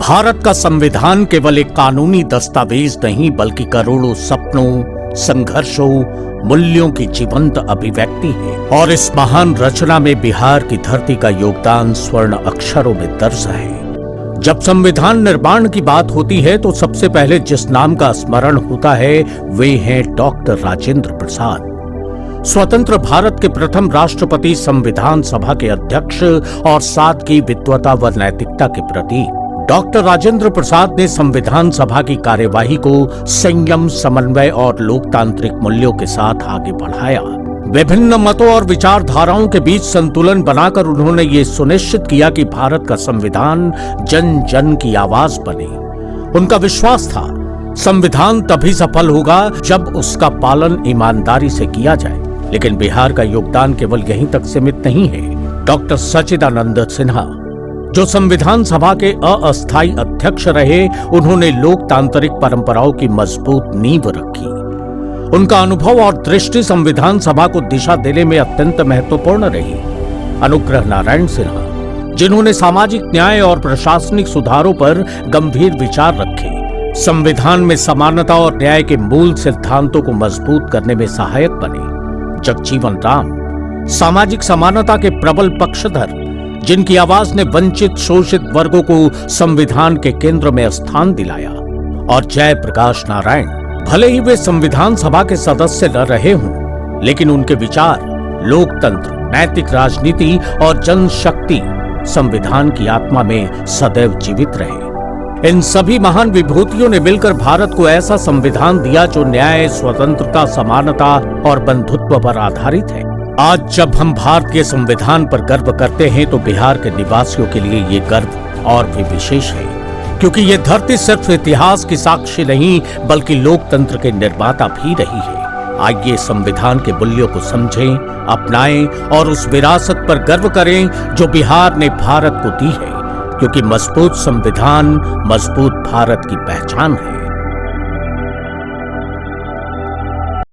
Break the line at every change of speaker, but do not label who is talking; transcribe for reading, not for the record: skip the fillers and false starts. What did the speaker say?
भारत का संविधान केवल एक कानूनी दस्तावेज नहीं बल्कि करोड़ों सपनों, संघर्षों, मूल्यों की जीवंत अभिव्यक्ति है। और इस महान रचना में बिहार की धरती का योगदान स्वर्ण अक्षरों में दर्ज है। जब संविधान निर्माण की बात होती है तो सबसे पहले जिस नाम का स्मरण होता है वे हैं डॉक्टर राजेंद्र प्रसाद। स्वतंत्र भारत के प्रथम राष्ट्रपति, संविधान सभा के अध्यक्ष और सादगी, विद्वता व नैतिकता के प्रतीक डॉक्टर राजेंद्र प्रसाद ने संविधान सभा की कार्यवाही को संयम, समन्वय और लोकतांत्रिक मूल्यों के साथ आगे बढ़ाया। विभिन्न मतों और विचारधाराओं के बीच संतुलन बनाकर उन्होंने ये सुनिश्चित किया कि भारत का संविधान जन जन की आवाज बने। उनका विश्वास था संविधान तभी सफल होगा जब उसका पालन ईमानदारी से किया जाए। लेकिन बिहार का योगदान केवल यहीं तक सीमित नहीं है। डॉक्टर सच्चिदानंद सिन्हा, जो संविधान सभा के अस्थायी अध्यक्ष रहे, उन्होंने लोकतांत्रिक परंपराओं की मजबूत नींव रखी। उनका अनुभव और दृष्टि संविधान सभा को दिशा देने में अत्यंत महत्वपूर्ण रही। अनुग्रह नारायण सिन्हा, जिन्होंने सामाजिक न्याय और प्रशासनिक सुधारों पर गंभीर विचार रखे, संविधान में समानता और न्याय के मूल सिद्धांतों को मजबूत करने में सहायक बने। जगजीवन राम, सामाजिक समानता के प्रबल पक्षधर, जिनकी आवाज ने वंचित शोषित वर्गों को संविधान के केंद्र में स्थान दिलाया। और जयप्रकाश नारायण, भले ही वे संविधान सभा के सदस्य न रहे हों, लेकिन उनके विचार लोकतंत्र, नैतिक राजनीति और जनशक्ति संविधान की आत्मा में सदैव जीवित रहे। इन सभी महान विभूतियों ने मिलकर भारत को ऐसा संविधान दिया जो न्याय, स्वतंत्रता, समानता और बंधुत्व पर आधारित है। आज जब हम भारत के संविधान पर गर्व करते हैं तो बिहार के निवासियों के लिए ये गर्व और भी विशेष है, क्योंकि ये धरती सिर्फ इतिहास की साक्षी नहीं बल्कि लोकतंत्र के निर्माता भी रही है। आइए संविधान के मूल्यों को समझें, अपनाएं और उस विरासत पर गर्व करें जो बिहार ने भारत को दी है, क्योंकि मजबूत संविधान मजबूत भारत की पहचान है।